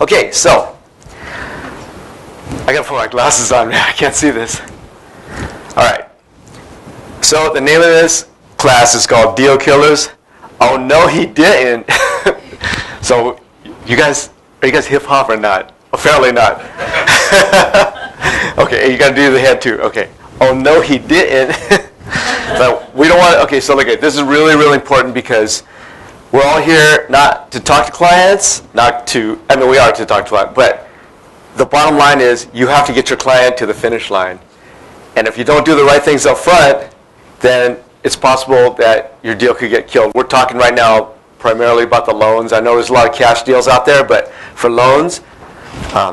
Okay, so I gotta put my glasses on. I can't see this. All right. So the name of this class is called Deal Killers. Oh no, he didn't. So you guys, are you guys hip hop or not? Apparently not. Okay, you gotta do the head too. Okay. Oh no, he didn't. But we don't want. Okay, so look at this is really, really important because we're all here not to talk to clients, not to. I mean, we are to talk to clients, but the bottom line is you have to get your client to the finish line. And if you don't do the right things up front, then it's possible that your deal could get killed. We're talking right now primarily about the loans. I know there's a lot of cash deals out there, but for loans,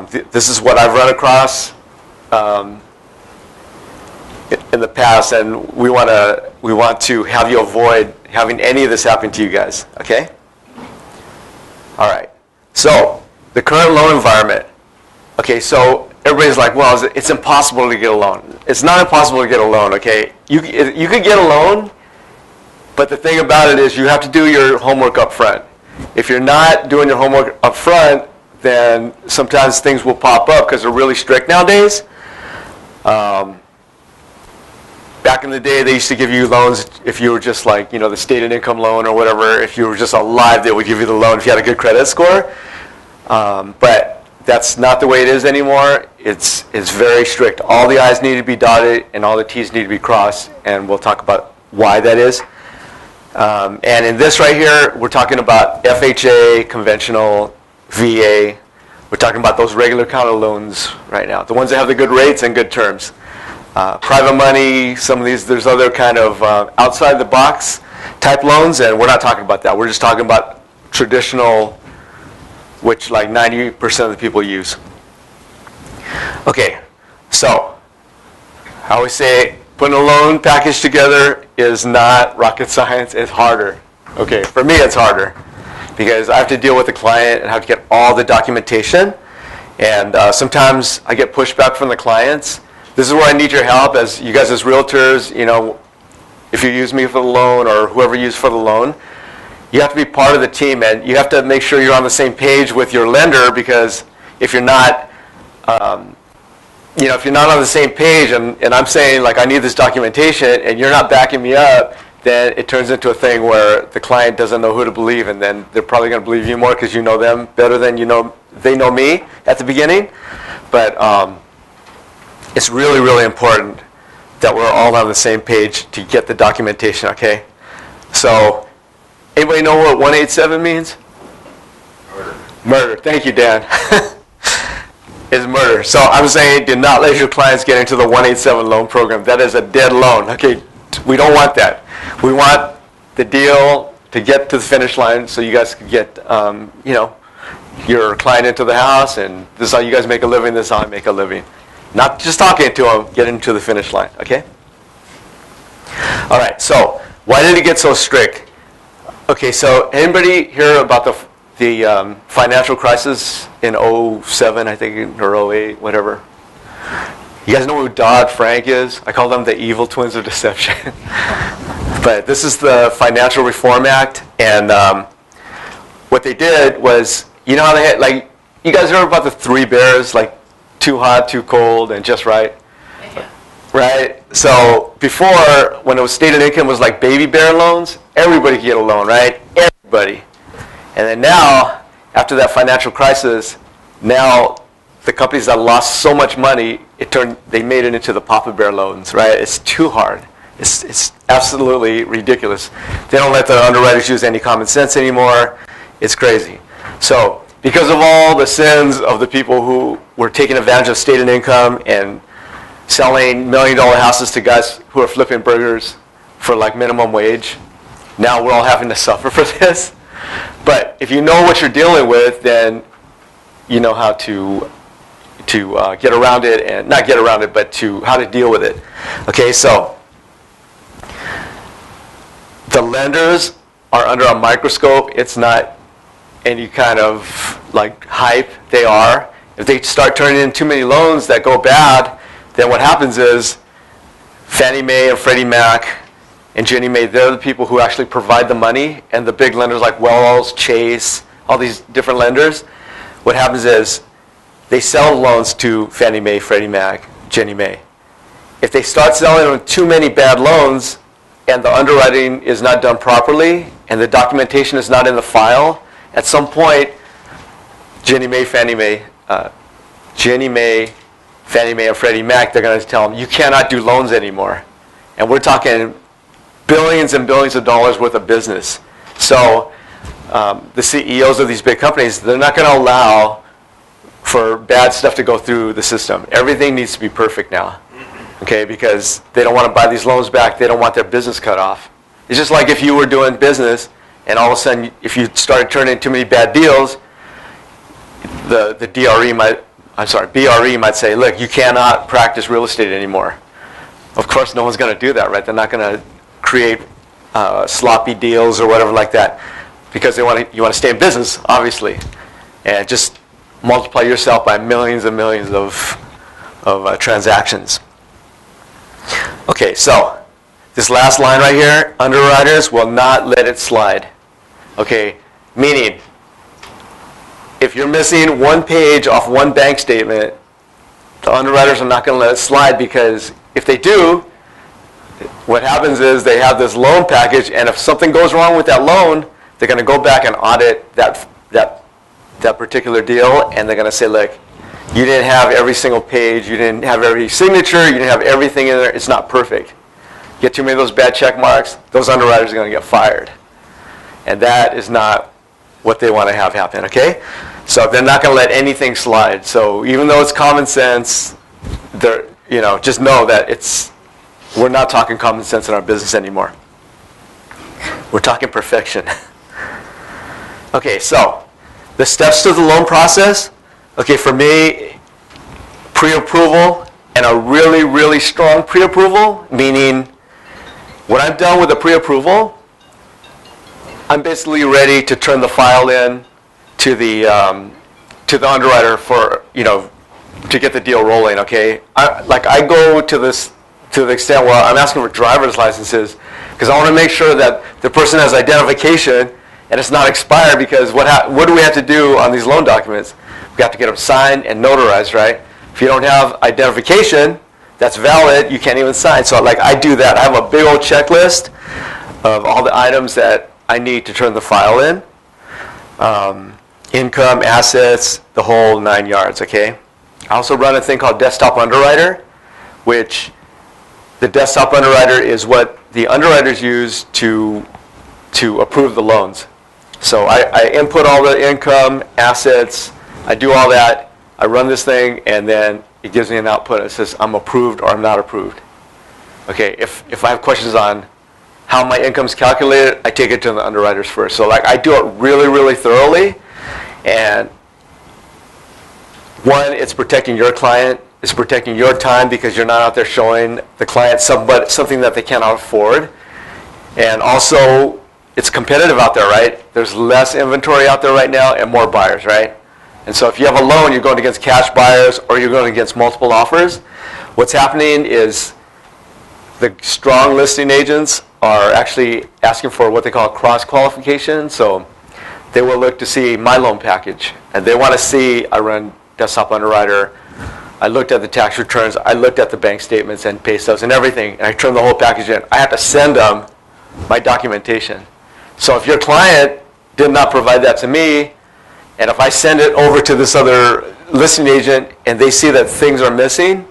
this is what I've run across in the past, and we want to have you avoid having any of this happen to you guys. Okay? All right. So the current loan environment. Okay, so everybody's like, well, it's impossible to get a loan. It's not impossible to get a loan, okay? You could get a loan, but the thing about it is you have to do your homework up front. If you're not doing your homework up front, then sometimes things will pop up because they're really strict nowadays. Back in the day, they used to give you loans if you were just like, you know, the stated income loan or whatever. If you were just alive, they would give you the loan if you had a good credit score. But that's not the way it is anymore. It's very strict. All the I's need to be dotted and all the T's need to be crossed, and we'll talk about why that is. And in this right here, we're talking about FHA, conventional, VA. We're talking about those regular kind of loans right now, the ones that have the good rates and good terms. Private money, some of these, there's other kind of outside the box type loans, and we're not talking about that. We're just talking about traditional, which like 90% of the people use. Okay, so I always say putting a loan package together is not rocket science. It's harder. Okay, for me it's harder because I have to deal with the client and have to get all the documentation, and sometimes I get pushback from the clients. This is where I need your help as you guys as realtors. You know, if you use me for the loan or whoever you use for the loan, you have to be part of the team, and you have to make sure you're on the same page with your lender, because if you're not, if you're not on the same page and I'm saying, like, I need this documentation and you're not backing me up, then it turns into a thing where the client doesn't know who to believe, and then they're probably going to believe you more because you know them better than they know me at the beginning. But it's really, really important that we're all on the same page to get the documentation, okay? So, anybody know what 187 means? Murder. Murder. Thank you, Dan. Is murder. So I'm saying do not let your clients get into the 187 loan program. That is a dead loan. Okay, we don't want that. We want the deal to get to the finish line so you guys can get, your client into the house, and this is how you guys make a living, this is how I make a living. Not just talking to them, get into the finish line, okay? All right, so why did it get so strict? Okay, so anybody hear about the financial crisis in 07, I think, or 08, whatever? You guys know who Dodd-Frank is? I call them the evil twins of deception. But this is the Financial Reform Act, and what they did was, you know how they had, like, you guys heard about the three bears, like too hot, too cold, and just right? Yeah. Right? So before, when it was stated income was like baby bear loans, everybody could get a loan, right? Everybody. And then now, after that financial crisis, now the companies that lost so much money, they made it into the Papa Bear loans, right? It's too hard. It's absolutely ridiculous. They don't let the underwriters use any common sense anymore. It's crazy. So because of all the sins of the people who were taking advantage of stated income and selling $1 million houses to guys who are flipping burgers for like minimum wage, now we're all having to suffer for this. But if you know what you're dealing with, then you know how to get around it, and not get around it, but how to deal with it. Okay, so the lenders are under a microscope. It's not any kind of like hype. They are. If they start turning in too many loans that go bad, then what happens is Fannie Mae and Freddie Mac and Ginnie Mae, they're the people who actually provide the money, and the big lenders like Wells, Chase, all these different lenders, what happens is they sell loans to Fannie Mae, Freddie Mac, Ginnie Mae. If they start selling them too many bad loans and the underwriting is not done properly and the documentation is not in the file, at some point, Ginnie Mae, Fannie Mae, and Freddie Mac, they're going to tell them, you cannot do loans anymore. And we're talking billions and billions of dollars worth of business. So the CEOs of these big companies, they're not going to allow for bad stuff to go through the system. Everything needs to be perfect now, okay? Because they don't want to buy these loans back. They don't want their business cut off. It's just like if you were doing business and all of a sudden, if you started turning too many bad deals, the BRE might say, look, you cannot practice real estate anymore. Of course, no one's going to do that, right? They're not going to create sloppy deals or whatever like that because you want to stay in business, obviously, and just multiply yourself by millions and millions of transactions. Okay, so this last line right here, underwriters will not let it slide. Okay, meaning if you're missing one page off one bank statement, the underwriters are not going to let it slide, because if they do, what happens is they have this loan package, and if something goes wrong with that loan, they're going to go back and audit that particular deal, and they're going to say, look, you didn't have every single page, you didn't have every signature, you didn't have everything in there, it's not perfect. Get too many of those bad check marks, those underwriters are going to get fired. And that is not what they want to have happen, okay? So they're not going to let anything slide. So even though it's common sense, just know that we're not talking common sense in our business anymore. We're talking perfection. Okay, so the steps to the loan process. Okay, for me, pre-approval, and a really, really strong pre-approval, meaning when I'm done with the pre-approval, I'm basically ready to turn the file in to the underwriter for, to get the deal rolling, okay? I go to the extent where I'm asking for driver's licenses, because I want to make sure that the person has identification and it's not expired, because what do we have to do on these loan documents? We have to get them signed and notarized, right? If you don't have identification that's valid, you can't even sign. So I do that. I have a big old checklist of all the items that I need to turn the file in. Income, assets, the whole 9 yards, okay? I also run a thing called Desktop Underwriter, which the Desktop Underwriter is what the underwriters use to approve the loans. So I input all the income, assets, I do all that, I run this thing, and then it gives me an output. It says I'm approved or I'm not approved. Okay, if I have questions on how my income's calculated, I take it to the underwriters first. So I do it really, really thoroughly. And one, it's protecting your client. It's protecting your time, because you're not out there showing the client something that they cannot afford. And also, it's competitive out there, right? There's less inventory out there right now and more buyers, right? And so if you have a loan, you're going against cash buyers or you're going against multiple offers. What's happening is the strong listing agents are actually asking for what they call cross-qualification. So they will look to see my loan package, and they want to see I run Desktop Underwriter. I looked at the tax returns. I looked at the bank statements and pay stubs and everything, and I turned the whole package in. I have to send them my documentation. So if your client did not provide that to me, and if I send it over to this other listing agent and they see that things are missing,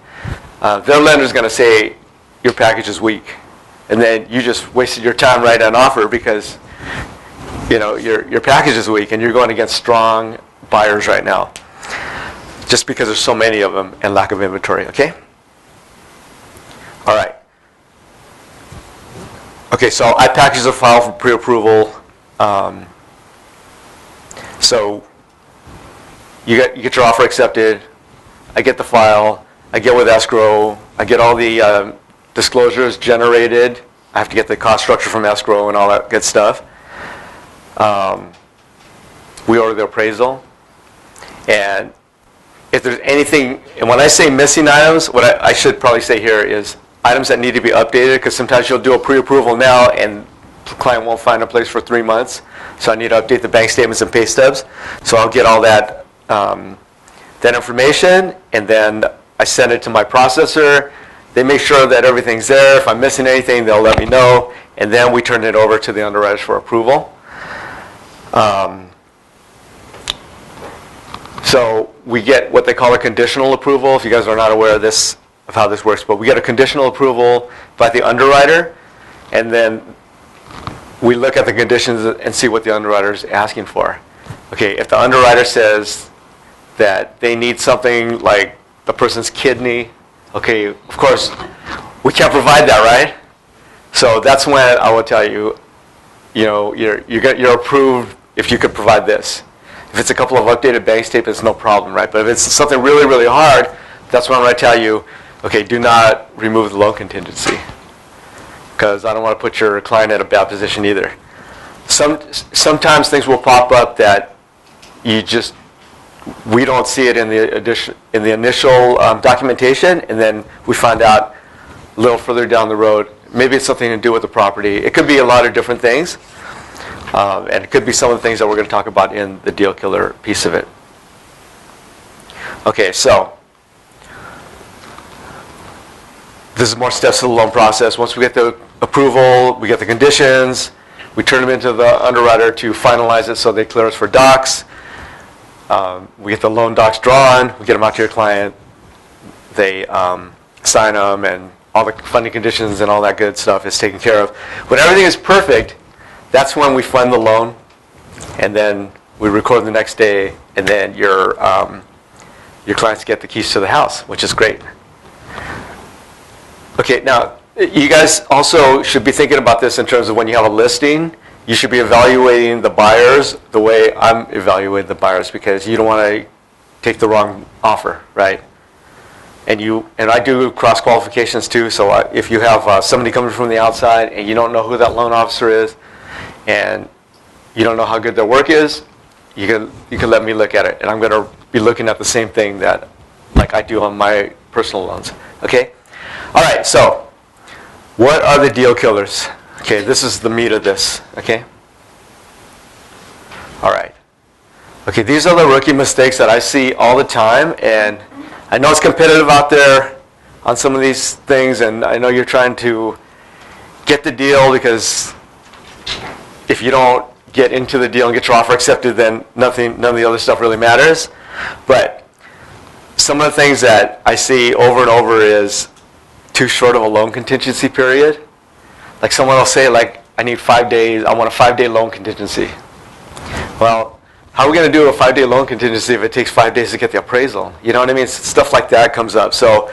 their lender's going to say your package is weak. And then you just wasted your time writing an offer because your package is weak and you're going against strong buyers right now, just because there's so many of them and lack of inventory, okay? All right. Okay, so I package the file for pre-approval. So you get your offer accepted. I get the file. I get with escrow. I get all the disclosures generated. I have to get the cost structure from escrow and all that good stuff. We order the appraisal. And if there's anything, and when I say missing items, what I should probably say here is items that need to be updated, because sometimes you'll do a pre-approval now and the client won't find a place for 3 months. So I need to update the bank statements and pay stubs. So I'll get all that that information, and then I send it to my processor. They make sure that everything's there. If I'm missing anything, they'll let me know, and then we turn it over to the underwriters for approval. So we get what they call a conditional approval. If you guys are not aware of this, of how this works, but we get a conditional approval by the underwriter, and then we look at the conditions and see what the underwriter is asking for. Okay, if the underwriter says that they need something like the person's kidney, okay, of course, we can't provide that, right? So that's when I will tell you, you're approved if you could provide this. If it's a couple of updated bank statements, no problem, right? But if it's something really, really hard, that's when I'm going to tell you, okay, do not remove the loan contingency, because I don't want to put your client in a bad position either. Sometimes things will pop up that we don't see it in the initial documentation, and then we find out a little further down the road. Maybe it's something to do with the property. It could be a lot of different things, and it could be some of the things that we're going to talk about in the deal killer piece of it. Okay, so this is more steps to the loan process. Once we get the approval, we get the conditions, we turn them into the underwriter to finalize it so they clear us for docs. We get the loan docs drawn, we get them out to your client, they sign them, and all the funding conditions and all that good stuff is taken care of. When everything is perfect, that's when we fund the loan, and then we record the next day, and then your clients get the keys to the house, which is great. Okay, now you guys also should be thinking about this in terms of when you have a listing. You should be evaluating the buyers the way I'm evaluating the buyers, because you don't want to take the wrong offer, right? And I do cross qualifications too. So if you have somebody coming from the outside and you don't know who that loan officer is, and you don't know how good their work is, you can let me look at it, and I'm going to be looking at the same thing that like I do on my personal loans. Okay. All right. So what are the deal killers? Okay, this is the meat of this, okay? All right. Okay, these are the rookie mistakes that I see all the time, and I know it's competitive out there on some of these things, and I know you're trying to get the deal, because if you don't get into the deal and get your offer accepted, then none of the other stuff really matters. But some of the things that I see over and over is too short of a loan contingency period. Like someone will say, like, I need 5 days, I want a 5-day loan contingency. Well, how are we going to do a 5-day loan contingency if it takes 5 days to get the appraisal? You know what I mean? Stuff like that comes up. So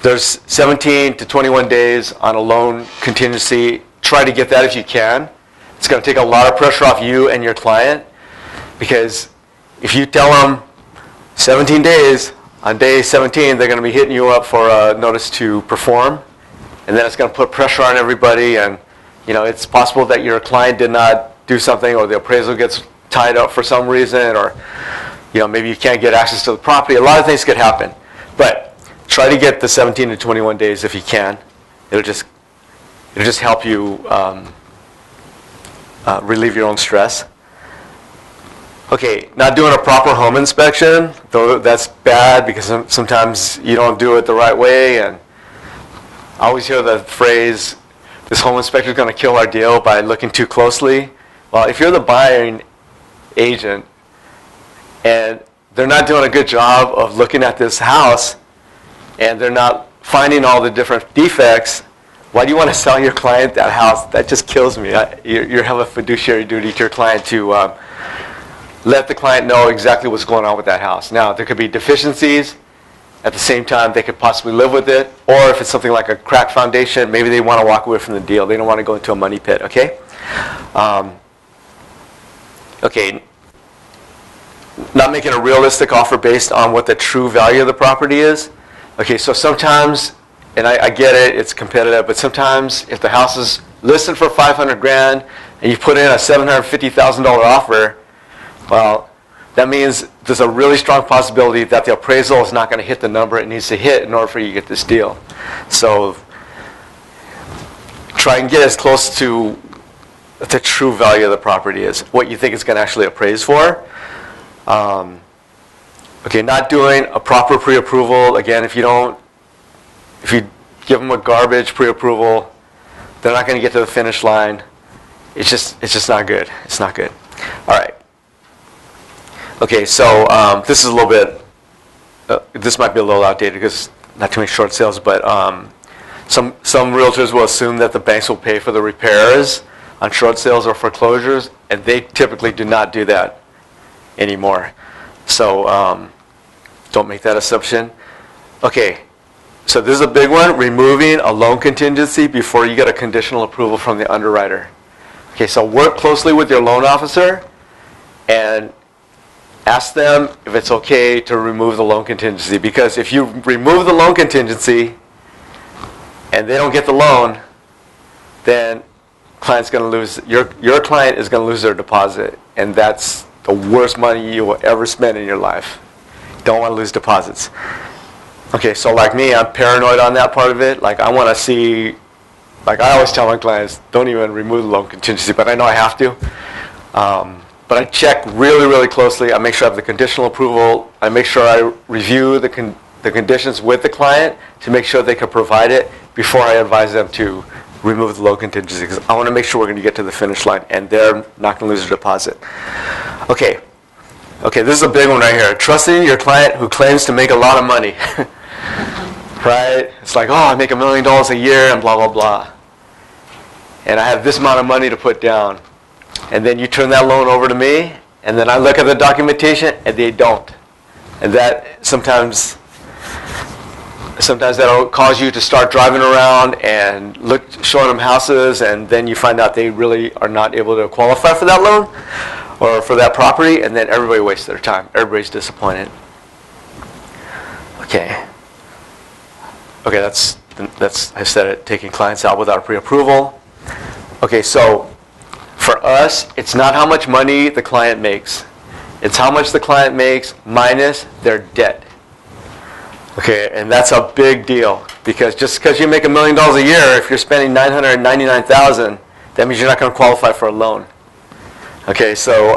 there's 17 to 21 days on a loan contingency. Try to get that if you can. It's going to take a lot of pressure off you and your client, because if you tell them 17 days, on day 17, they're going to be hitting you up for a notice to perform. And then it's going to put pressure on everybody, and it's possible that your client did not do something, or the appraisal gets tied up for some reason, or maybe you can't get access to the property. A lot of things could happen, but try to get the 17 to 21 days if you can. It'll just help you relieve your own stress. Okay, not doing a proper home inspection, though that's bad, because sometimes you don't do it the right way, and I always hear the phrase, this home inspector is going to kill our deal by looking too closely. Well, if you're the buying agent and they're not doing a good job of looking at this house, and they're not finding all the different defects, why do you want to sell your client that house? That just kills me. You have a fiduciary duty to your client to let the client know exactly what's going on with that house. Now, there could be deficiencies. At the same time, they could possibly live with it. Or if it's something like a cracked foundation, maybe they want to walk away from the deal. They don't want to go into a money pit, okay? Okay, not making a realistic offer based on what the true value of the property is. Okay, so sometimes, and I get it, it's competitive, but sometimes if the house is listed for $500,000 and you put in a $750,000 offer, well, that means there's a really strong possibility that the appraisal is not going to hit the number it needs to hit in order for you to get this deal. So try and get as close to the true value of the property is, what you think it's going to actually appraise for. Okay, not doing a proper pre-approval. Again, if you give them a garbage pre-approval, they're not going to get to the finish line. It's just not good. It's not good. All right. Okay, so this is a little bit. This might be a little outdated because not too many short sales, but some realtors will assume that the banks will pay for the repairs on short sales or foreclosures, and they typically do not do that anymore. So don't make that assumption. Okay, so this is a big one, removing a loan contingency before you get a conditional approval from the underwriter. Okay, so work closely with your loan officer and ask them if it's okay to remove the loan contingency, because if you remove the loan contingency and they don't get the loan, then client's going to lose, your client is going to lose their deposit, and that's the worst money you will ever spend in your life. Don't want to lose deposits. Okay, so like me, I'm paranoid on that part of it. Like I want to see, like I always tell my clients, don't even remove the loan contingency, but I know I have to. But I check really, really closely. I make sure I have the conditional approval. I make sure I review the conditions with the client to make sure they can provide it before I advise them to remove the loan contingency, because I want to make sure we're going to get to the finish line and they're not going to lose their deposit. Okay, this is a big one right here. Trusting your client who claims to make a lot of money. Right? It's like, oh, I make $1 million a year and blah, blah, blah. And I have this amount of money to put down. And then you turn that loan over to me, and then I look at the documentation, and they don't. And that sometimes that'll cause you to start driving around and showing them houses, and then you find out they really are not able to qualify for that loan or for that property, and then everybody wastes their time. Everybody's disappointed. Okay, that's I said it, taking clients out without pre-approval. Okay, so for us, it's not how much money the client makes. It's how much the client makes minus their debt. Okay, and that's a big deal, because just because you make $1 million a year, if you're spending $999,000, that means you're not going to qualify for a loan. Okay, so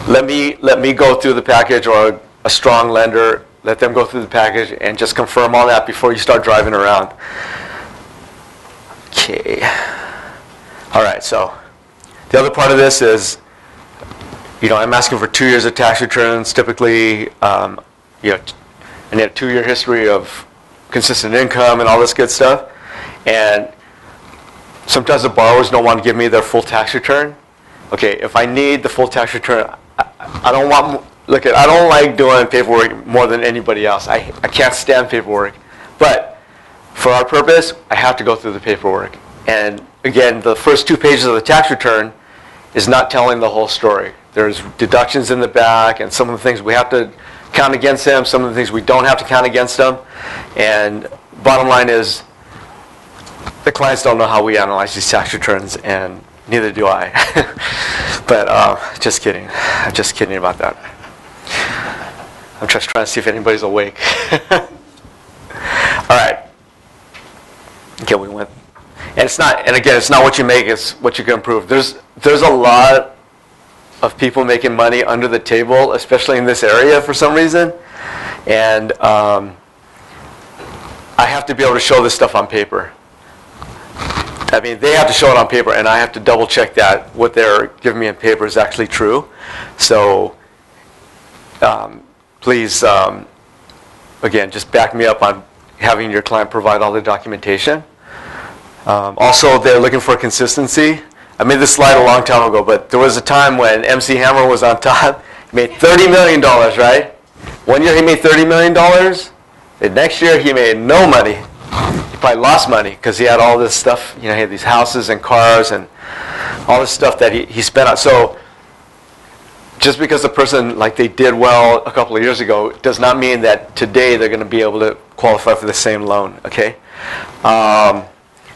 let me go through the package, or a strong lender, let them go through the package and just confirm all that before you start driving around. Okay. All right, so the other part of this is, I'm asking for 2 years of tax returns. Typically, I need a 2-year history of consistent income and all this good stuff. And sometimes the borrowers don't want to give me their full tax return. Okay, if I need the full tax return, I don't like doing paperwork more than anybody else. I can't stand paperwork. But for our purpose, I have to go through the paperwork. And again, the first 2 pages of the tax return is not telling the whole story. There's deductions in the back, and some of the things we have to count against them, some of the things we don't have to count against them. And bottom line is, the clients don't know how we analyze these tax returns, and neither do I. But just kidding. I'm just kidding about that. I'm just trying to see if anybody's awake. All right. Okay, we went. And it's not what you make, it's what you can improve. There's a lot of people making money under the table, especially in this area for some reason. And I have to be able to show this stuff on paper. I mean, they have to show it on paper, and I have to double check that what they're giving me in paper is actually true. So please, again, just back me up on having your client provide all the documentation. Also, they're looking for consistency. I made this slide a long time ago, but there was a time when MC Hammer was on top. He made $30 million, right? 1 year he made $30 million. The next year he made no money. He probably lost money because he had all this stuff. He had these houses and cars and all this stuff that he spent on. So just because the person, they did well a couple of years ago, does not mean that today they're going to be able to qualify for the same loan, okay?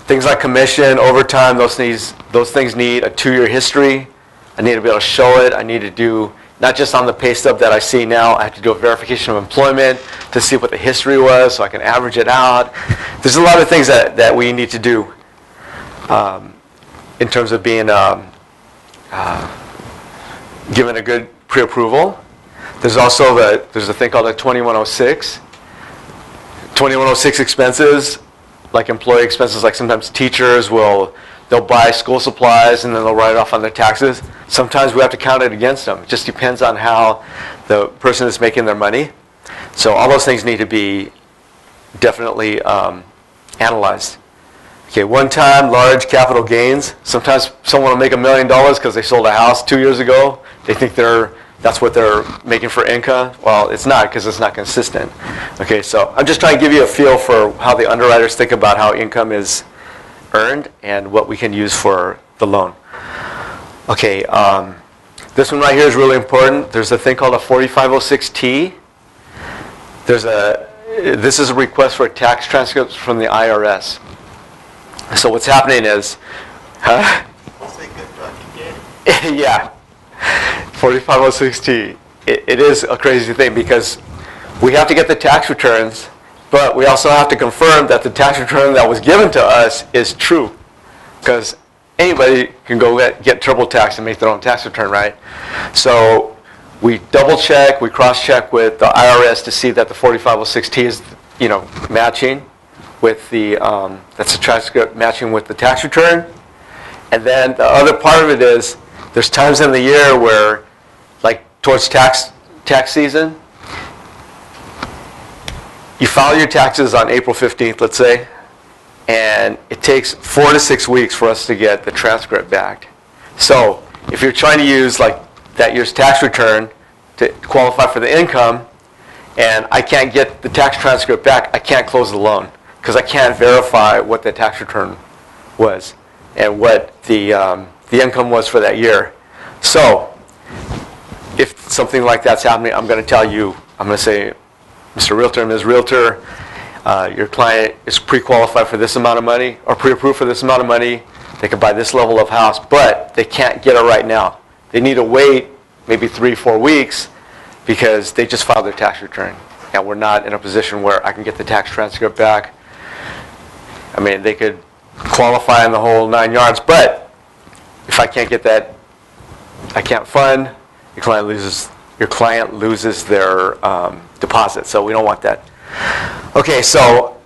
Things like commission, overtime, those things need a 2-year history. I need to be able to show it. I need to do, not just on the pay stub that I see now, I have to do a verification of employment to see what the history was so I can average it out. There's a lot of things that we need to do in terms of being given a good pre-approval. There's also there's a thing called a 2106. 2106 expenses, like employee expenses, like sometimes teachers they'll buy school supplies and then they'll write it off on their taxes. Sometimes we have to count it against them. It just depends on how the person is making their money. So all those things need to be definitely analyzed. Okay, one-time large capital gains. Sometimes someone will make $1 million because they sold a house 2 years ago. They think that's what they're making for income. Well, it's not, because it's not consistent. Okay, so I'm just trying to give you a feel for how the underwriters think about how income is earned and what we can use for the loan. Okay, this one right here is really important. There's a thing called a 4506T. This is a request for tax transcripts from the IRS. So what's happening is, yeah, 4506T. It is a crazy thing because we have to get the tax returns, but we also have to confirm that the tax return that was given to us is true, because anybody can go get TurboTax and make their own tax return, right? So we double check, we cross check with the IRS to see that the 4506T is, matching with the that's a transcript matching with the tax return. And then the other part of it is there's times in the year where, like towards tax season, you file your taxes on April 15th, let's say, and it takes 4 to 6 weeks for us to get the transcript back. So if you're trying to use like that year's tax return to qualify for the income, and I can't get the tax transcript back, I can't close the loan because I can't verify what the tax return was and what the income was for that year. So if something like that's happening, I'm going to tell you, I'm going to say, Mr. Realtor, Ms. Realtor, your client is pre-qualified for this amount of money or pre-approved for this amount of money. They can buy this level of house, but they can't get it right now. They need to wait maybe 3-4 weeks because they just filed their tax return. And we're not in a position where I can get the tax transcript back. I mean, they could qualify in the whole 9 yards, but if I can't get that, I can't fund, your client loses their deposit, so we don't want that. Okay, so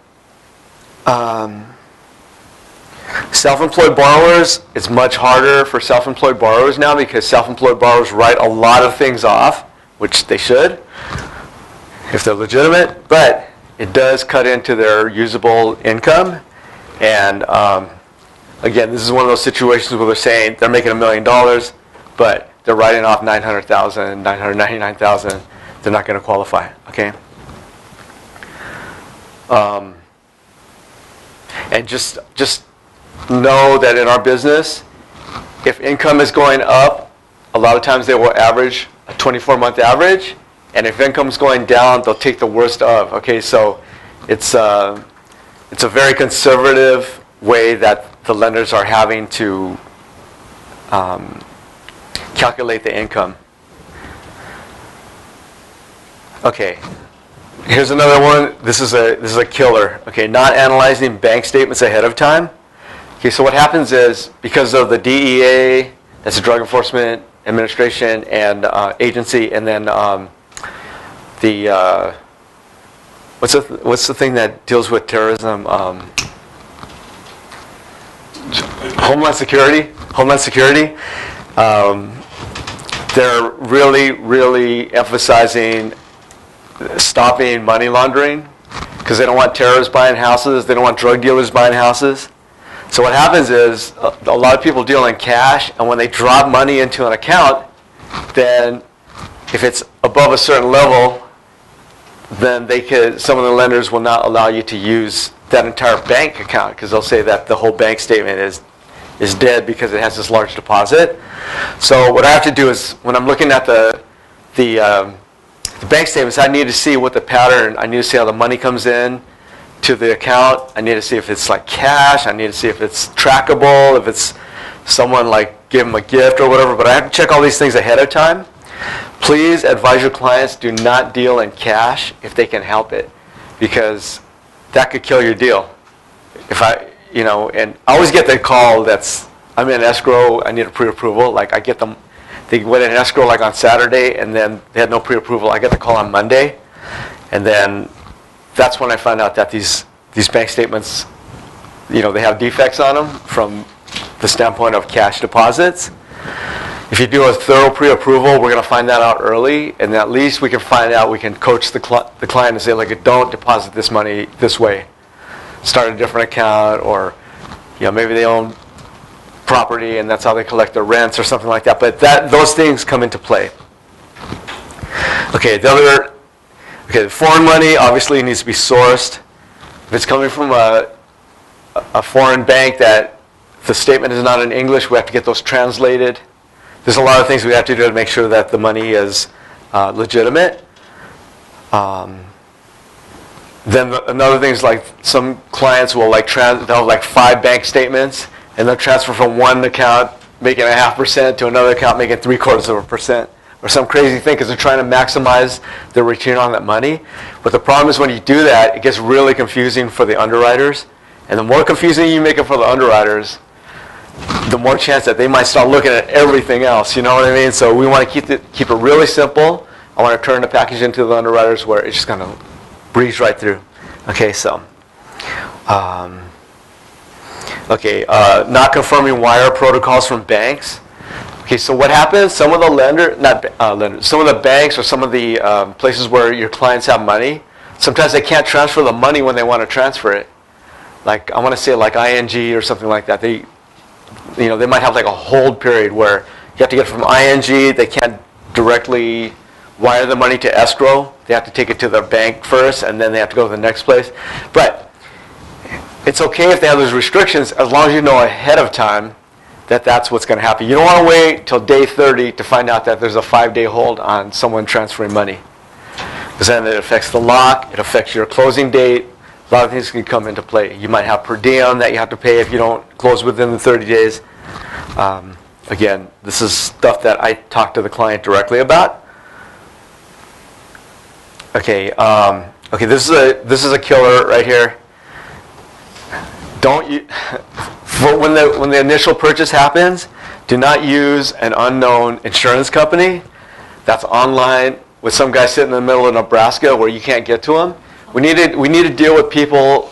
self-employed borrowers, it's much harder for self-employed borrowers now because self-employed borrowers write a lot of things off, which they should if they're legitimate, but it does cut into their usable income. And again, this is one of those situations where they're saying they're making $1 million, but they're writing off $900,000, $999,000. They're not going to qualify. Okay. And just know that in our business, if income is going up, a lot of times they will average a 24-month average, and if income is going down, they'll take the worst of. Okay, so it's a very conservative way that the lenders are having to calculate the income. Okay, here's another one. This is a killer. Okay, not analyzing bank statements ahead of time. Okay, so what happens is because of the DEA, that's the Drug Enforcement Administration and agency, and then what's the thing that deals with terrorism? Homeland Security. They're really emphasizing stopping money laundering because they don't want terrorists buying houses. They don't want drug dealers buying houses. So what happens is a lot of people deal in cash, and when they drop money into an account, then if it's above a certain level, then some of the lenders will not allow you to use that entire bank account because they'll say that the whole bank statement is dead because it has this large deposit. So what I have to do is when I'm looking at the bank statements, I need to see what the pattern. I need to see how the money comes in to the account. I need to see if it's like cash. I need to see if it's trackable, if it's someone like give them a gift or whatever. But I have to check all these things ahead of time. Please advise your clients do not deal in cash if they can help it, because that could kill your deal. And I always get the call I'm in escrow, I need a pre-approval. Like I get them They went in escrow like on Saturday, and then they had no pre-approval. I got the call on Monday, and then that's when I found out that these bank statements, they have defects on them from the standpoint of cash deposits. If you do a thorough pre-approval, we're going to find that out early, and at least we can find out, we can coach the client and say, like, don't deposit this money this way. Start a different account, or maybe they own property and that's how they collect their rents or something like that. But those things come into play. Okay, the foreign money obviously needs to be sourced. If it's coming from a foreign bank that the statement is not in English, we have to get those translated. There's a lot of things we have to do to make sure that the money is legitimate. Then another thing is, like, some clients will they'll have like 5 bank statements, and they'll transfer from one account making 0.5% to another account making 0.75%, or some crazy thing, because they're trying to maximize their return on that money. But the problem is when you do that, it gets really confusing for the underwriters. And the more confusing you make it for the underwriters, the more chance that they might start looking at everything else. You know what I mean? So we want to keep it really simple. I want to turn the package into the underwriters where it's just going to breeze right through. Okay, so not confirming wire protocols from banks. Okay, so what happens? Some of the some of the banks or some of the places where your clients have money, sometimes they can't transfer the money when they want to transfer it. Like, I want to say like ING or something like that. They might have like a hold period where you have to get it from ING. They can't directly wire the money to escrow. They have to take it to their bank first, and then they have to go to the next place. But it's okay if they have those restrictions, as long as you know ahead of time that that's what's going to happen. You don't want to wait till day 30 to find out that there's a 5-day hold on someone transferring money, because then it affects the lock, it affects your closing date. A lot of things can come into play. You might have per diem that you have to pay if you don't close within the 30 days. Again, this is stuff that I talk to the client directly about. Okay, this is a killer right here. When the initial purchase happens, do not use an unknown insurance company that's online with some guy sitting in the middle of Nebraska where you can't get to him. We need to deal with people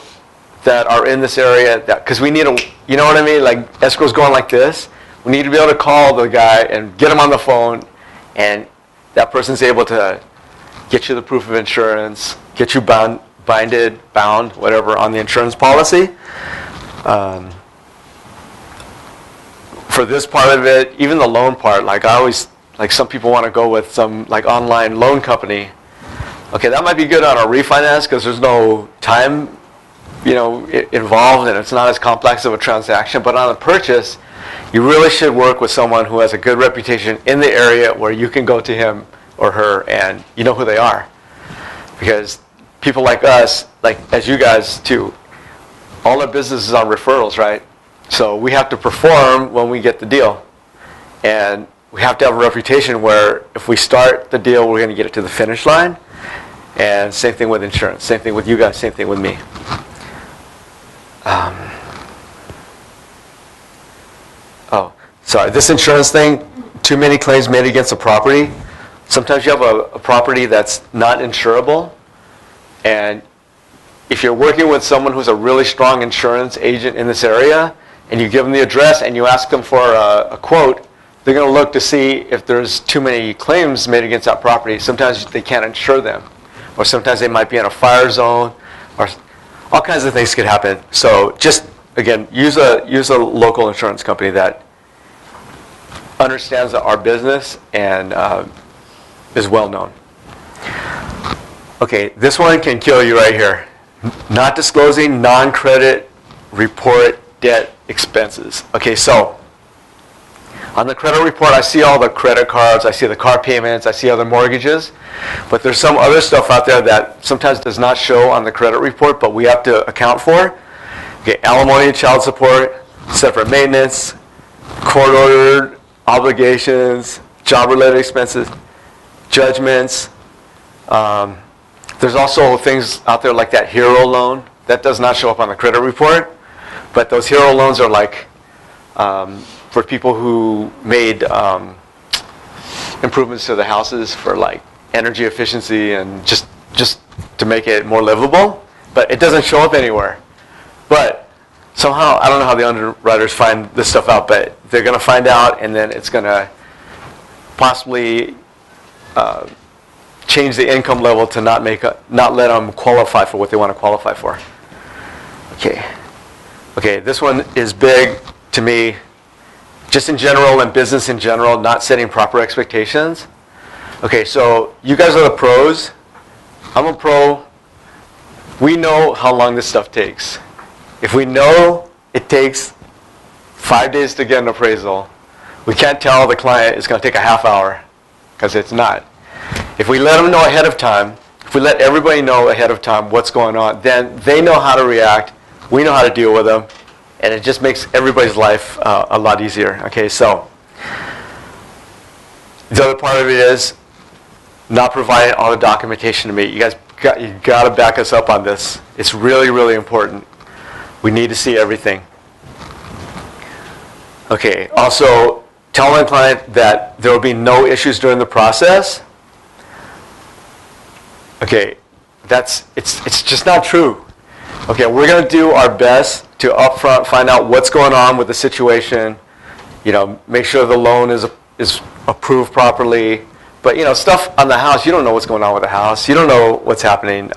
that are in this area, because we need you know what I mean? Like, escrow's going like this. We need to be able to call the guy and get him on the phone, and that person's able to get you the proof of insurance, get you bound, whatever, on the insurance policy. For this part of it, even the loan part, some people want to go with some like online loan company. Okay, that might be good on a refinance because there's no time, involved, and it's not as complex of a transaction. But on a purchase, you really should work with someone who has a good reputation in the area where you can go to him or her and you know who they are. Because people like us, like as you guys too, all our business is on referrals, right? So we have to perform when we get the deal. And we have to have a reputation where if we start the deal, we're going to get it to the finish line. And same thing with insurance, same thing with you guys, same thing with me. This insurance thing, too many claims made against a property. Sometimes you have a property that's not insurable, and if you're working with someone who's a really strong insurance agent in this area, and you give them the address and you ask them for a quote, they're going to look to see if there's too many claims made against that property. Sometimes they can't insure them, or sometimes they might be in a fire zone, or all kinds of things could happen. So just, again, use a local insurance company that understands our business and is well known. Okay, this one can kill you right here. Not disclosing non-credit report debt expenses. Okay, so on the credit report, I see all the credit cards, I see the car payments, I see other mortgages, but there's some other stuff out there that sometimes does not show on the credit report, but we have to account for. Okay, alimony, child support, separate maintenance, court-ordered obligations, job-related expenses, judgments. There's also things out there like that hero loan that does not show up on the credit report, but those hero loans are like for people who made improvements to the houses for like energy efficiency and just to make it more livable, but it doesn't show up anywhere. But somehow, I don't know how the underwriters find this stuff out, but they're going to find out, and then it's going to possibly change the income level to not let them qualify for what they want to qualify for. Okay, this one is big to me, just in general and business in general, not setting proper expectations. Okay, so you guys are the pros. I'm a pro. We know how long this stuff takes. If we know it takes 5 days to get an appraisal, we can't tell the client it's going to take a half hour, because it's not. If we let them know ahead of time, if we let everybody know ahead of time what's going on, then they know how to react, we know how to deal with them, and it just makes everybody's life a lot easier. Okay, so the other part of it is not providing all the documentation to me. You guys got to back us up on this. It's really, really important. We need to see everything. Okay, also telling the client that there will be no issues during the process. Okay, it's just not true. Okay, we're going to do our best to upfront find out what's going on with the situation. You know, make sure the loan is approved properly. But, you know, stuff on the house, you don't know what's going on with the house. You don't know what's happening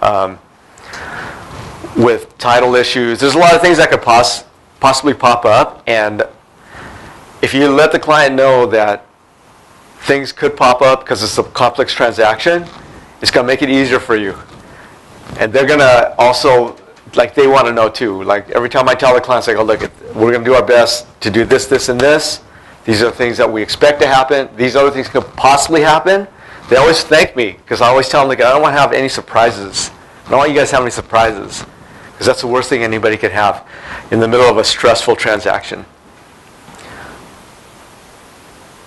with title issues. There's a lot of things that could possibly pop up. And if you let the client know that things could pop up because it's a complex transaction, it's going to make it easier for you. And they're going to also, like, they want to know too. Like, every time I tell the clients, I go, look, we're going to do our best to do this, this, and this. These are the things that we expect to happen. These other things could possibly happen. They always thank me, because I always tell them, like, I don't want to have any surprises. I don't want you guys to have any surprises, because that's the worst thing anybody could have in the middle of a stressful transaction.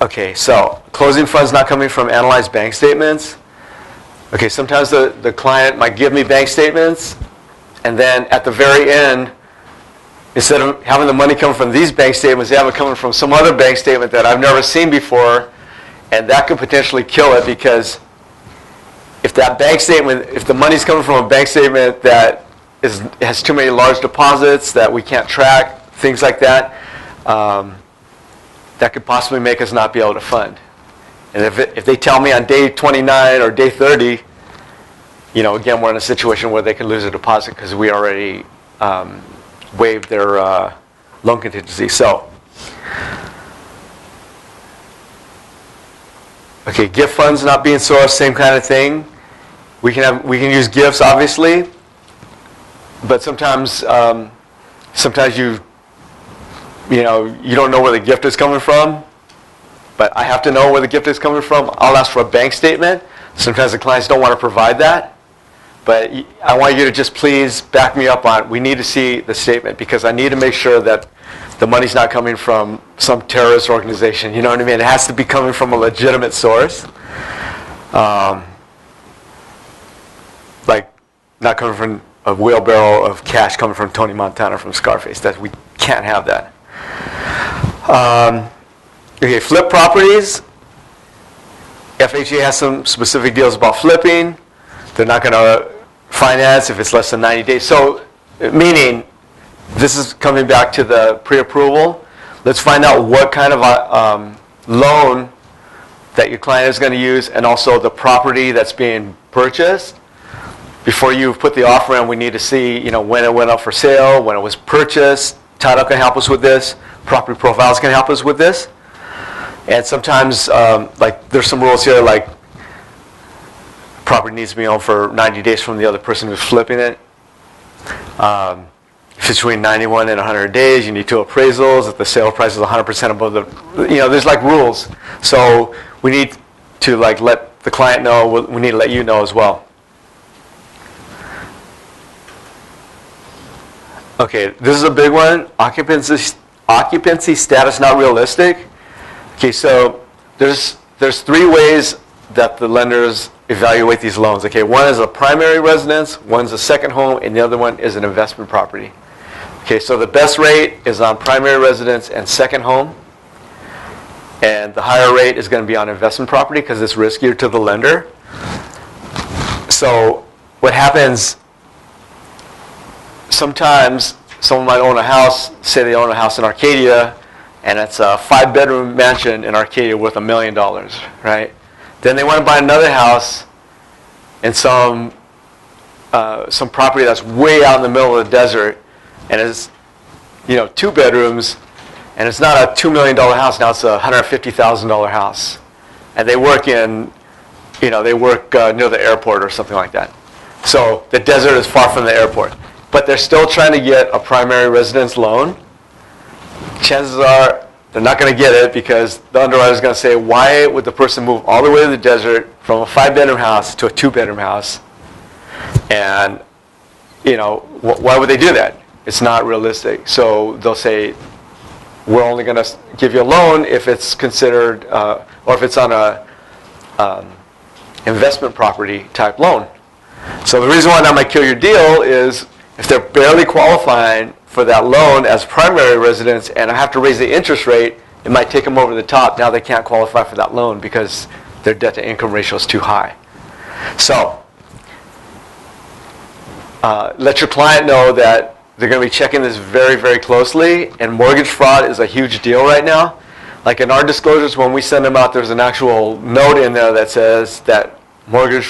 Okay, so closing funds not coming from analyzed bank statements. Okay, sometimes the client might give me bank statements, and then at the very end, instead of having the money come from these bank statements, they have it coming from some other bank statement that I've never seen before, and that could potentially kill it, because if that bank statement, if the money's coming from a bank statement that has too many large deposits that we can't track, things like that, that could possibly make us not be able to fund. And if they tell me on day 29 or day 30, you know, again, we're in a situation where they can lose a deposit because we already waived their loan contingency. So, okay, gift funds not being sourced, same kind of thing. We can use gifts, obviously, but sometimes you don't know where the gift is coming from. But I have to know where the gift is coming from. I'll ask for a bank statement. Sometimes the clients don't want to provide that. But I want you to just please back me up on, we need to see the statement, because I need to make sure that the money's not coming from some terrorist organization. You know what I mean? It has to be coming from a legitimate source. Like not coming from a wheelbarrow of cash coming from Tony Montana from Scarface. We can't have that. Okay, flip properties. FHA has some specific deals about flipping. They're not going to finance if it's less than 90 days. So, meaning, this is coming back to the pre-approval. Let's find out what kind of loan that your client is going to use, and also the property that's being purchased. Before you put the offer in, we need to see, you know, when it went up for sale, when it was purchased. Title can help us with this. Property profiles can help us with this. And sometimes, like, there's some rules here, like property needs to be owned for 90 days from the other person who's flipping it. If it's between 91 and 100 days, you need 2 appraisals. If the sale price is 100% above the, you know, there's like rules. So we need to like let the client know. We need to let you know as well. Okay, this is a big one. Occupancy status not realistic. Okay, so there's 3 ways that the lenders evaluate these loans. Okay, one is a primary residence, one's a second home, and the other one is an investment property. Okay, so the best rate is on primary residence and second home. And the higher rate is going to be on investment property because it's riskier to the lender. So what happens, sometimes someone might own a house, say they own a house in Arcadia, and it's a 5-bedroom mansion in Arcadia worth $1 million, right? Then they want to buy another house in some property that's way out in the middle of the desert, and it's 2 bedrooms, and it's not a $2 million house. Now it's a $150,000 house, and they work in, near the airport or something like that. So the desert is far from the airport, but they're still trying to get a primary residence loan. Chances are they're not going to get it because the underwriter is going to say, why would the person move all the way to the desert from a 5-bedroom house to a 2-bedroom house? And, why would they do that? It's not realistic. So they'll say, we're only going to give you a loan if it's considered, or if it's on a investment property type loan. So the reason why that might kill your deal is if they're barely qualifying for that loan as primary residence and I have to raise the interest rate, it might take them over the top. Now they can't qualify for that loan because their debt to income ratio is too high. So let your client know that they're going to be checking this very, very closely, and mortgage fraud is a huge deal right now. Like in our disclosures, when we send them out, there's an actual note in there that says that mortgage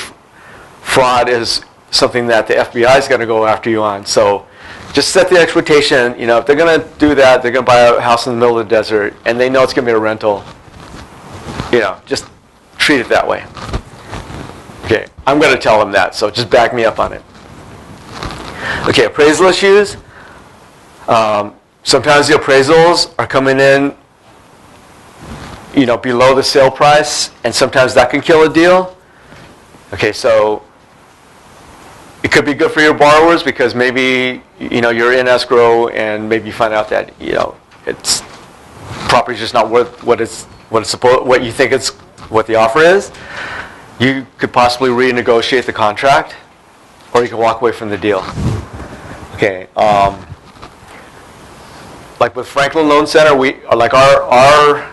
fraud is something that the FBI is going to go after you on. So just set the expectation, if they're going to do that, they're going to buy a house in the middle of the desert, and they know it's going to be a rental, just treat it that way. Okay, I'm going to tell them that, so just back me up on it. Okay, appraisal issues. Sometimes the appraisals are coming in, below the sale price, and sometimes that can kill a deal. Okay, so it could be good for your borrowers because maybe you're in escrow and maybe you find out that it's property's just not worth what you think what the offer is. You could possibly renegotiate the contract, or you can walk away from the deal. Okay, like with Franklin Loan Center, our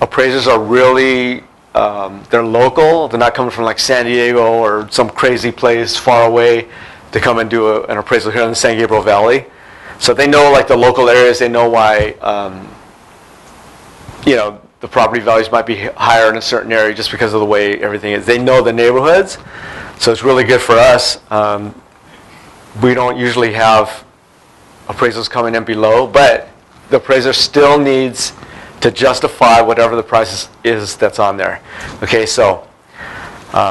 appraisers are really they're local. They're not coming from like San Diego or some crazy place far away to come and do an appraisal here in the San Gabriel Valley. So they know like the local areas. They know why the property values might be higher in a certain area just because of the way everything is. They know the neighborhoods, so it's really good for us. We don't usually have appraisals coming in below, but the appraiser still needs to justify whatever the price is that's on there. Okay, so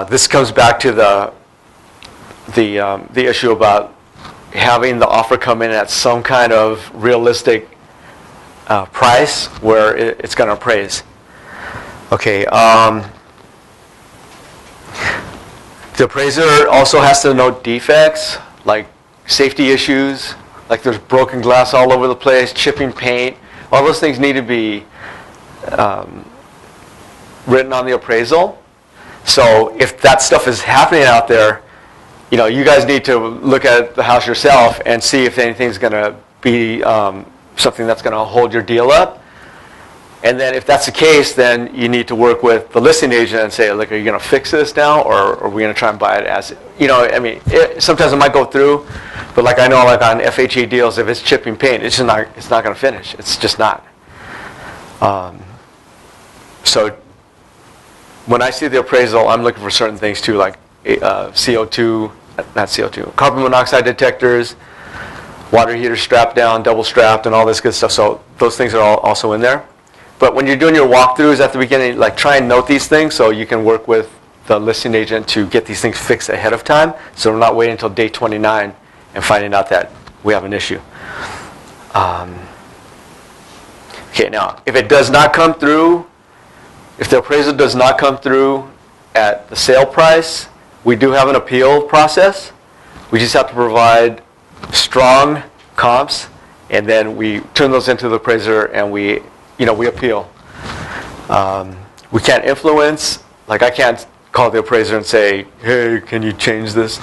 this comes back to the issue about having the offer come in at some kind of realistic price where it's going to appraise. Okay, the appraiser also has to note defects like safety issues, like there's broken glass all over the place, chipping paint. All those things need to be written on the appraisal. So if that stuff is happening out there, you guys need to look at the house yourself and see if anything's going to be something that's going to hold your deal up. And then if that's the case, then you need to work with the listing agent and say, look, are you going to fix this now, or are we going to try and buy it as, sometimes it might go through, but like I know like on FHA deals, if it's chipping paint, it's not going to finish. It's just not. So when I see the appraisal, I'm looking for certain things too, like carbon monoxide detectors, water heater strapped down, double strapped, and all this good stuff. So those things are all also in there. But when you're doing your walkthroughs at the beginning, like try and note these things so you can work with the listing agent to get these things fixed ahead of time. So we're not waiting until day 29 and finding out that we have an issue. Okay, now if it does not come through, if the appraisal does not come through at the sale price, we do have an appeal process. We just have to provide strong comps, and then we turn those into the appraiser, and we appeal. We can't influence. Like I can't call the appraiser and say, "Hey, can you change this?"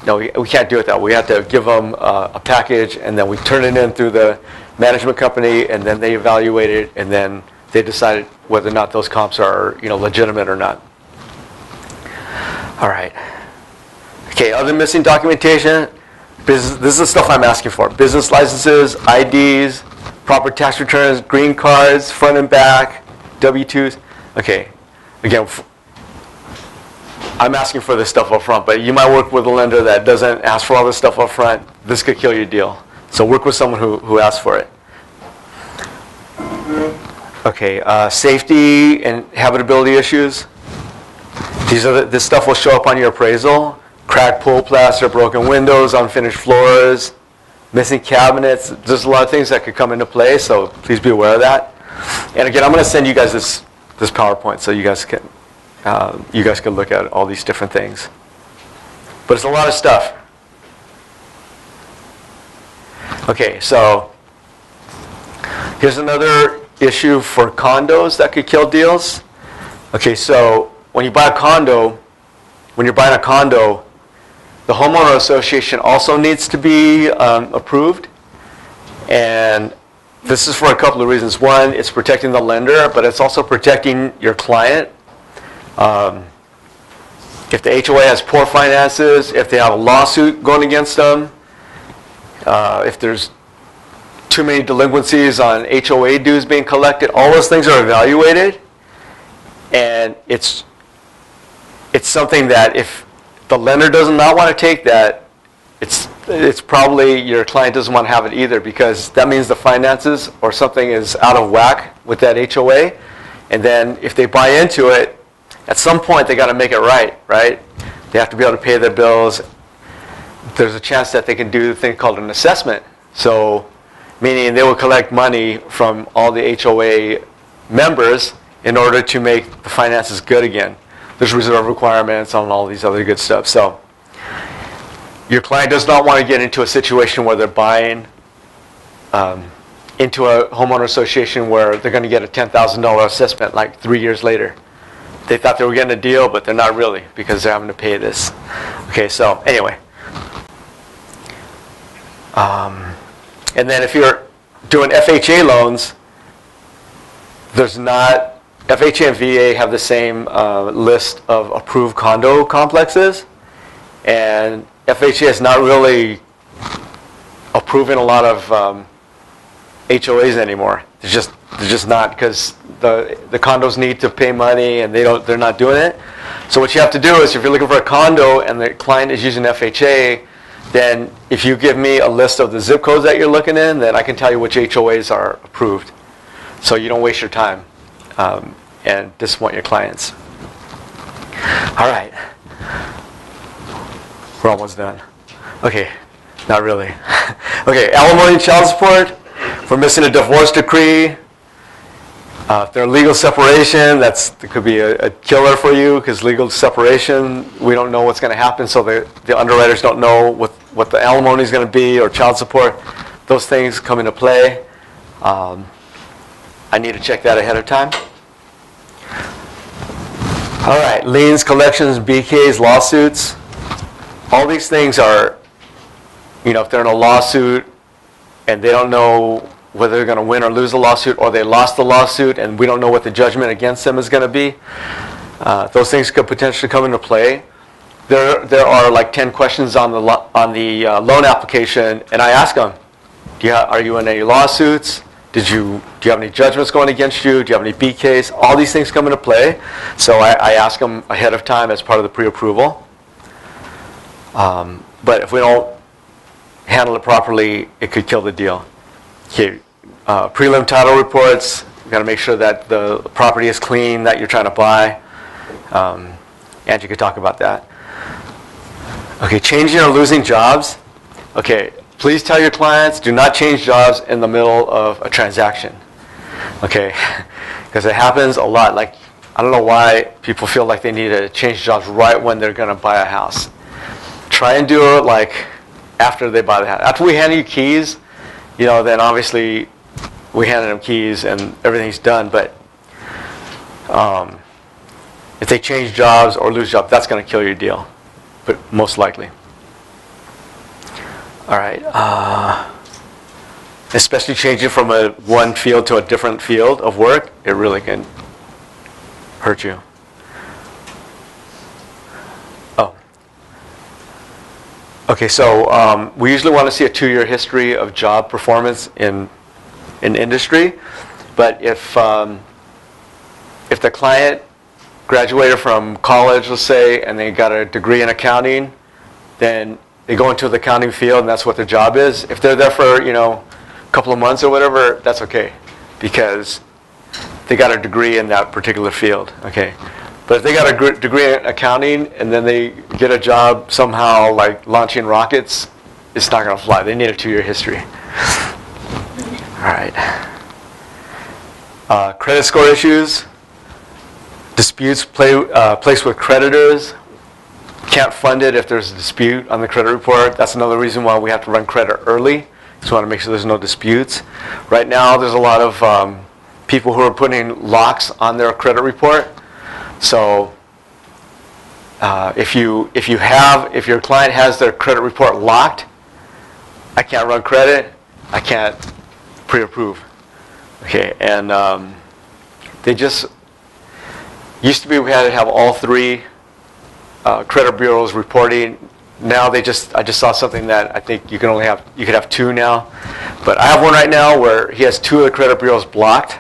No, we can't do it that way. We have to give them a package, and then we turn it in through the management company, and then they evaluate it, and then they decide whether or not those comps are, legitimate or not. All right. Okay, other missing documentation. This is the stuff I'm asking for. Business licenses, IDs, proper tax returns, green cards, front and back, W-2s. Okay, again, I'm asking for this stuff up front, but you might work with a lender that doesn't ask for all this stuff up front. This could kill your deal. So work with someone who asks for it. Okay, safety and habitability issues. This stuff will show up on your appraisal. Cracked pool plaster, broken windows, unfinished floors, missing cabinets. There's a lot of things that could come into play, so please be aware of that. And again, I'm going to send you guys this PowerPoint so you guys can look at all these different things. But it's a lot of stuff. Okay, so here's another issue for condos that could kill deals. Okay, so when you're buying a condo, the homeowner association also needs to be approved. And this is for a couple of reasons. One, it's protecting the lender, but it's also protecting your client. If the HOA has poor finances, if they have a lawsuit going against them, if there's too many delinquencies on HOA dues being collected, all those things are evaluated. And it's something that if the lender does not want to take that, it's probably your client doesn't want to have it either, because that means the finances or something is out of whack with that HOA. And then if they buy into it, at some point they got to make it right? They have to be able to pay their bills. There's a chance that they can do a thing called an assessment. So, meaning they will collect money from all the HOA members in order to make the finances good again. There's reserve requirements on all these other good stuff. So your client does not want to get into a situation where they're buying into a homeowner association where they're going to get a $10,000 assessment like 3 years later. They thought they were getting a deal, but they're not really, because they're having to pay this. Okay, so anyway. And then if you're doing FHA loans, there's not, FHA and VA have the same list of approved condo complexes, and FHA is not really approving a lot of HOAs anymore. They're just not, because the condos need to pay money and they're not doing it. So what you have to do is, if you're looking for a condo and the client is using FHA, then if you give me a list of the zip codes that you're looking in, then I can tell you which HOAs are approved, so you don't waste your time and disappoint your clients. All right. We're almost done. Okay, not really. Okay, alimony and child support. If we're missing a divorce decree, if they're legal separation, that could be a killer for you, because legal separation, we don't know what's going to happen, so the underwriters don't know what the alimony is going to be, or child support. Those things come into play. I need to check that ahead of time. All right, liens, collections, BKs, lawsuits. All these things are, if they're in a lawsuit and they don't know whether they're going to win or lose the lawsuit, or they lost the lawsuit and we don't know what the judgment against them is going to be, those things could potentially come into play. There are like 10 questions on the loan application, and I ask them, are you in any lawsuits? Do you have any judgments going against you? Do you have any BKs? All these things come into play. So I ask them ahead of time as part of the pre-approval. But if we don't handle it properly, it could kill the deal. Okay, prelim title reports. You've got to make sure that the property is clean that you're trying to buy. And you could talk about that. Okay, changing or losing jobs. Okay, please tell your clients, do not change jobs in the middle of a transaction. Okay, because it happens a lot. Like, I don't know why people feel like they need to change jobs right when they're going to buy a house. Try and do it like after they buy the house. After we hand you keys, then obviously we handed them keys and everything's done. But if they change jobs or lose jobs, that's going to kill your deal, but most likely. All right. especially changing from one field to a different field of work, it really can hurt you. Oh. Okay, so we usually want to see a 2-year history of job performance in industry, but if the client graduated from college, let's say, and they got a degree in accounting, then they go into the accounting field and that's what their job is. If they're there for, a couple of months or whatever, that's okay, because they got a degree in that particular field, okay? But if they got a degree in accounting and then they get a job somehow like launching rockets, it's not going to fly. They need a 2-year history. All right. Credit score issues, disputes placed with creditors. Can't fund it if there's a dispute on the credit report. That's another reason why we have to run credit early. Just want to make sure there's no disputes. Right now, there's a lot of people who are putting locks on their credit report. So if your client has their credit report locked, I can't run credit. I can't pre-approve. Okay, and they just used to be we had to have all 3 credit bureaus reporting. Now I just saw something that I think you could have 2 now. But I have one right now where he has 2 of the credit bureaus blocked,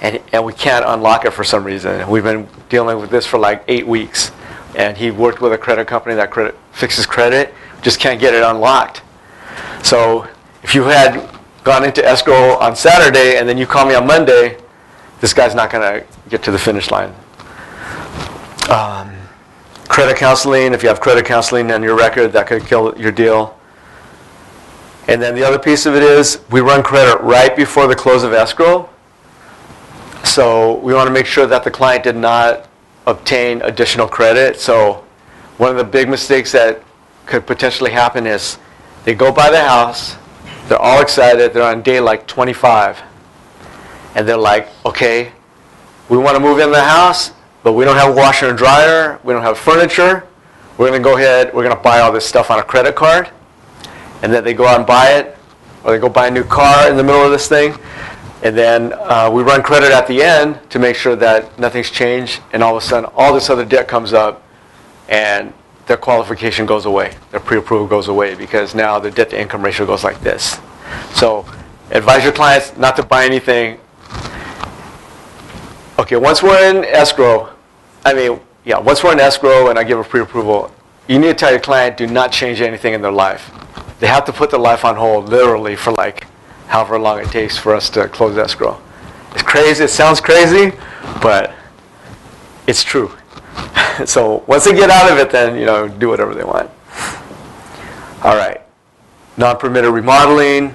and we can't unlock it for some reason. We've been dealing with this for like 8 weeks, and he worked with a credit company that fixes credit, just can't get it unlocked. So if you had gone into escrow on Saturday and then you call me on Monday, this guy's not going to get to the finish line. Credit counseling, if you have credit counseling on your record, that could kill your deal. And then the other piece of it is we run credit right before the close of escrow. So we want to make sure that the client did not obtain additional credit. So one of the big mistakes that could potentially happen is they go buy the house, they're all excited, they're on day like 25, and they're like, okay, we want to move in the house, but we don't have a washer and dryer, we don't have furniture, we're going to go ahead, we're going to buy all this stuff on a credit card. And then they go out and buy it, or they go buy a new car in the middle of this thing. And then we run credit at the end to make sure that nothing's changed, and all of a sudden all this other debt comes up and their qualification goes away, their pre-approval goes away, because now the debt-to-income ratio goes like this. So advise your clients not to buy anything. Okay, once we're in escrow, once we're in escrow and I give a pre-approval, you need to tell your client, do not change anything in their life. They have to put their life on hold, literally, for like however long it takes for us to close escrow. It's crazy, it sounds crazy, but it's true. So once they get out of it, then, do whatever they want. All right, non-permitted remodeling.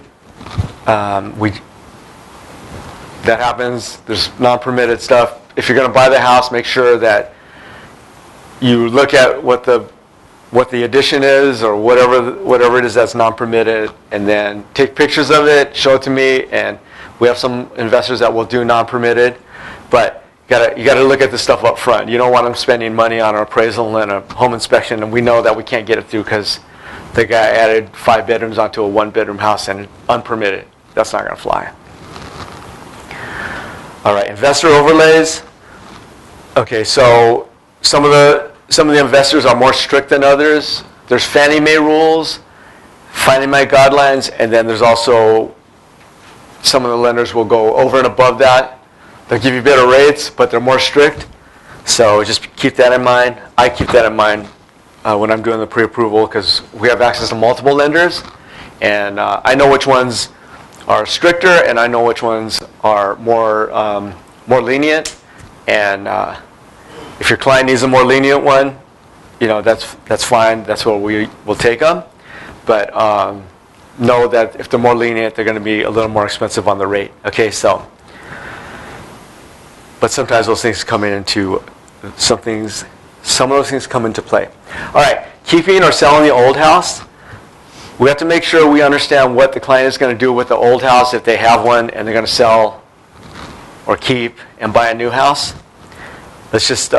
That happens. There's non-permitted stuff. If you're going to buy the house, make sure that you look at what the addition is, or whatever it is that's non-permitted, and then take pictures of it, show it to me, and we have some investors that will do non-permitted, but you got to look at this stuff up front. You don't want them spending money on an appraisal and a home inspection, and we know that we can't get it through because the guy added 5 bedrooms onto a 1-bedroom house and unpermitted. That's not going to fly. All right, investor overlays. Okay, so some of the investors are more strict than others. There's Fannie Mae rules, Fannie Mae guidelines, and then there's also some of the lenders will go over and above that. They'll give you better rates, but they're more strict. So just keep that in mind. I keep that in mind when I'm doing the pre-approval, because we have access to multiple lenders, and I know which ones are stricter, and I know which ones are more lenient. And if your client needs a more lenient one, that's fine. That's what we will take them. But know that if they're more lenient, they're going to be a little more expensive on the rate. Okay, so. But sometimes those things come into some of those things come into play. All right, keeping or selling the old house. We have to make sure we understand what the client is going to do with the old house if they have one and they're going to sell or keep and buy a new house. Let's just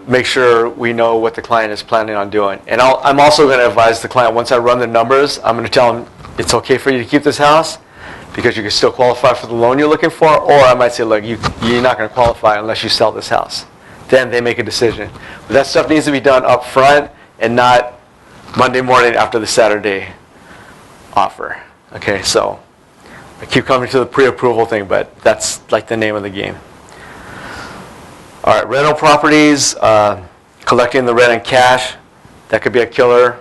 make sure we know what the client is planning on doing. And I'm also going to advise the client, once I run the numbers, I'm going to tell them it's okay for you to keep this house, because you can still qualify for the loan you're looking for, or I might say, look, you're not going to qualify unless you sell this house. Then they make a decision. But that stuff needs to be done up front and not Monday morning after the Saturday offer. Okay, so I keep coming to the pre-approval thing, but that's like the name of the game. All right, rental properties, collecting the rent in cash, that could be a killer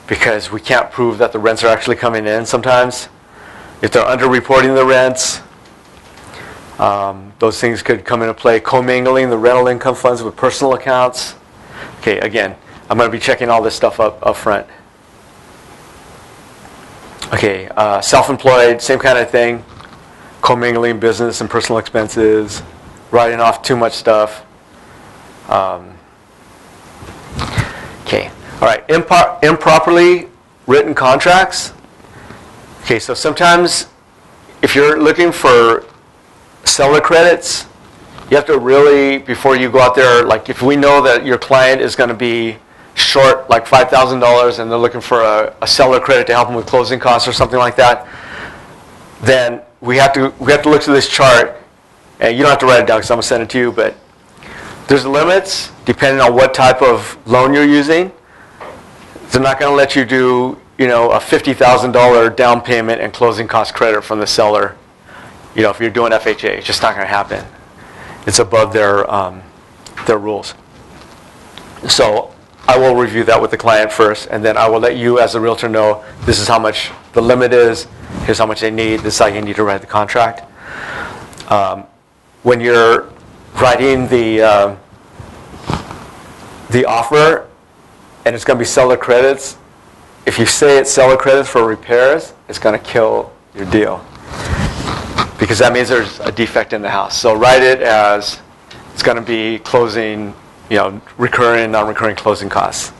because we can't prove that the rents are actually coming in sometimes. If they're underreporting the rents, those things could come into play. Commingling the rental income funds with personal accounts. Okay, again, I'm going to be checking all this stuff up front. Okay, self-employed, same kind of thing. Commingling business and personal expenses, writing off too much stuff. Okay, all right, improperly written contracts. Okay, so sometimes if you're looking for seller credits, you have to really, before you go out there, like if we know that your client is going to be short like $5,000 and they're looking for a seller credit to help them with closing costs or something like that, then we have to look to this chart, and you don't have to write it down because I'm going to send it to you, but there's limits depending on what type of loan you're using. They're not going to let you do, a $50,000 down payment and closing cost credit from the seller. If you're doing FHA, it's just not going to happen. It's above their rules. So I will review that with the client first, and then I will let you as a realtor know this is how much the limit is, here's how much they need, this is how you need to write the contract. When you're writing the offer and it's going to be seller credits, if you say it's seller credits for repairs, it's going to kill your deal because that means there's a defect in the house. So write it as it's going to be closing, recurring, non-recurring closing costs,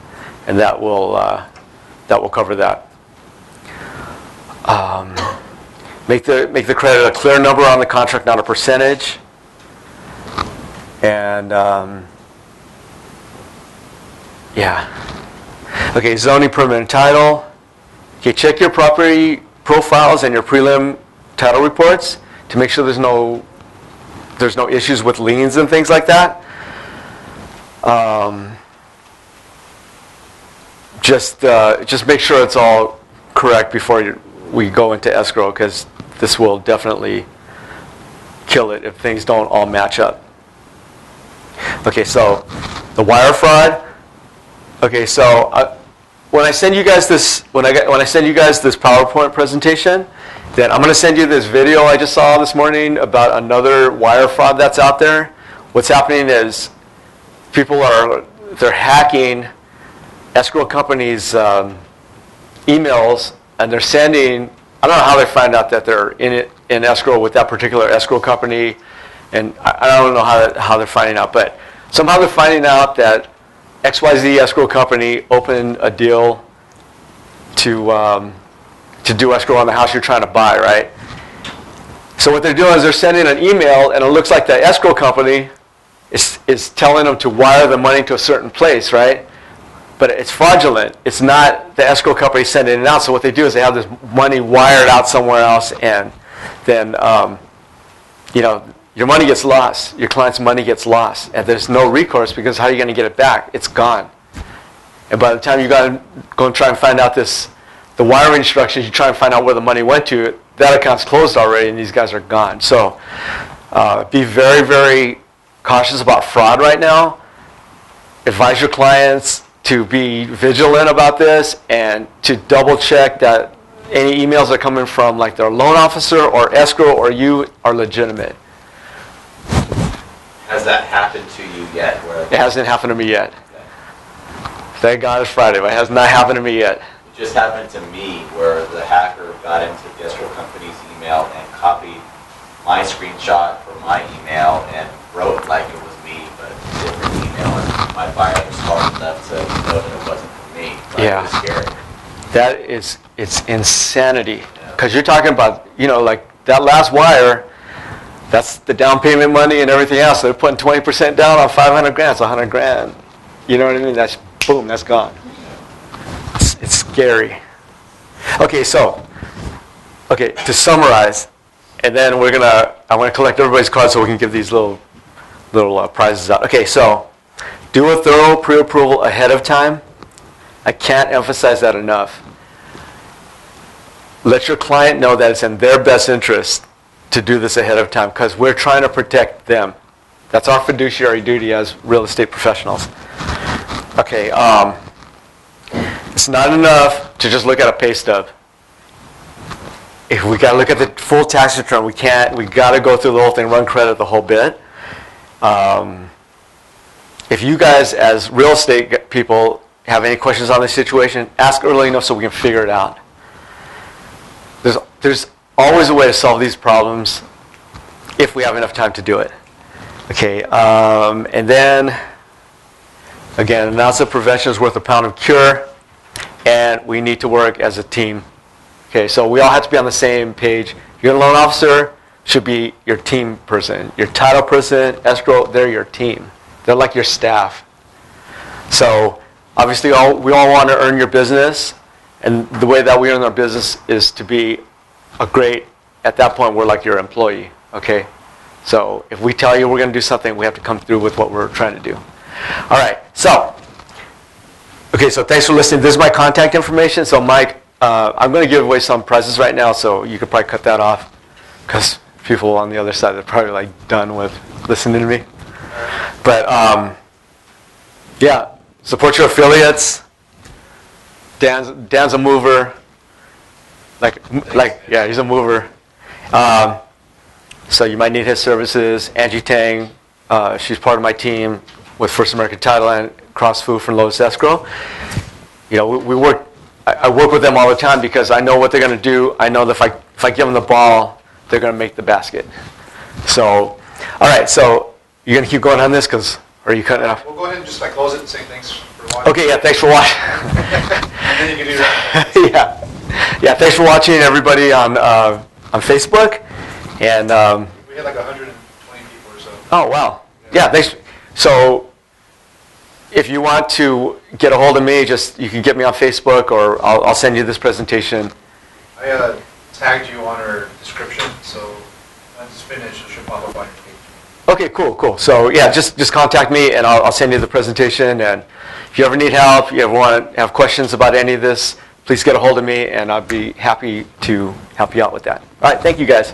and that will cover that. Make the credit a clear number on the contract, not a percentage. And okay, zoning, permit, and title. Okay, check your property profiles and your prelim title reports to make sure there's no issues with liens and things like that. Just make sure it's all correct before we go into escrow, because this will definitely kill it if things don't all match up. Okay, so the wire fraud. Okay, so when I send you guys this PowerPoint presentation, then I'm going to send you this video I just saw this morning about another wire fraud that's out there. What's happening is they're hacking escrow companies' emails, and they're sending. I don't know how they find out that they're in escrow with that particular escrow company, and I don't know how they're finding out, but somehow they're finding out that XYZ escrow company opened a deal to do escrow on the house you're trying to buy, right? So what they're doing is they're sending an email, and it looks like the escrow company is telling them to wire the money to a certain place, right? But it's fraudulent. It's not the escrow company sending it out. So what they do is they have this money wired out somewhere else, and then your money gets lost. Your client's money gets lost, and there's no recourse because how are you going to get it back? It's gone. And by the time you go and try and find out the wiring instructions, you try and find out where the money went to, that account's closed already, and these guys are gone. So be very, very cautious about fraud right now. Advise your clients to be vigilant about this and to double check that any emails that are coming from like their loan officer or escrow or you are legitimate. Has that happened to you yet? It hasn't happened to me yet. Okay. Thank God it's Friday, but it has not happened to me yet. It just happened to me where the hacker got into the escrow company's email and copied my screenshot from my email and wrote like it was me, but a different email, and my buyer was smart enough to know that it wasn't for me. But yeah. It was scary. It's insanity. Because you're talking about, like that last wire, that's the down payment money and everything else. So they're putting 20% down on 500 grand. It's 100 grand. You know what I mean? That's boom, that's gone. It's scary. Okay, so Okay, to summarize, and then I'm gonna collect everybody's cards so we can give these little prizes out. Okay, so do a thorough pre-approval ahead of time. I can't emphasize that enough. Let your client know that it's in their best interest to do this ahead of time because we're trying to protect them. That's our fiduciary duty as real estate professionals. Okay, it's not enough to just look at a pay stub. If we got to look at the full tax return, we got to go through the whole thing, run credit the whole bit. If you guys as real estate people have any questions on this situation, ask early enough so we can figure it out. There's always a way to solve these problems if we have enough time to do it. Okay, and then, again, an ounce of prevention is worth a pound of cure, and we need to work as a team. Okay, so we all have to be on the same page. Your loan officer should be your team person. Your title person, escrow, they're your team. They're like your staff. So obviously we all want to earn your business, and the way that we earn our business is to be at that point we're like your employee, okay? So if we tell you we're going to do something, we have to come through with what we're trying to do. All right, so thanks for listening. This is my contact information. So Mike, I'm going to give away some prizes right now, so you could probably cut that off because people on the other side are probably like done with listening to me. But yeah, support your affiliates. Dan's a mover. Yeah, he's a mover. So you might need his services. Angie Tang, she's part of my team with First American Title and Cross Fu from Lotus Escrow. You know, I work with them all the time because I know what they're going to do. I know that if I give them the ball, they're going to make the basket. So, all right. So you're going to keep going on this, or are you cutting it off? We'll go ahead and just close it and say thanks for watching. Okay. Yeah. Thanks for watching. And then you can do that. Yeah. Thanks for watching, everybody on Facebook. And we had like 120 people or so. Oh wow. Yeah. Thanks. So if you want to get a hold of me, you can get me on Facebook, or I'll send you this presentation. I tagged you on our description, so when it's finished, it should pop up on your page. Okay, cool. So yeah, just contact me, and I'll send you the presentation. And if you ever need help, you ever want to have questions about any of this, please get a hold of me, and I'll be happy to help you out with that. All right, thank you guys.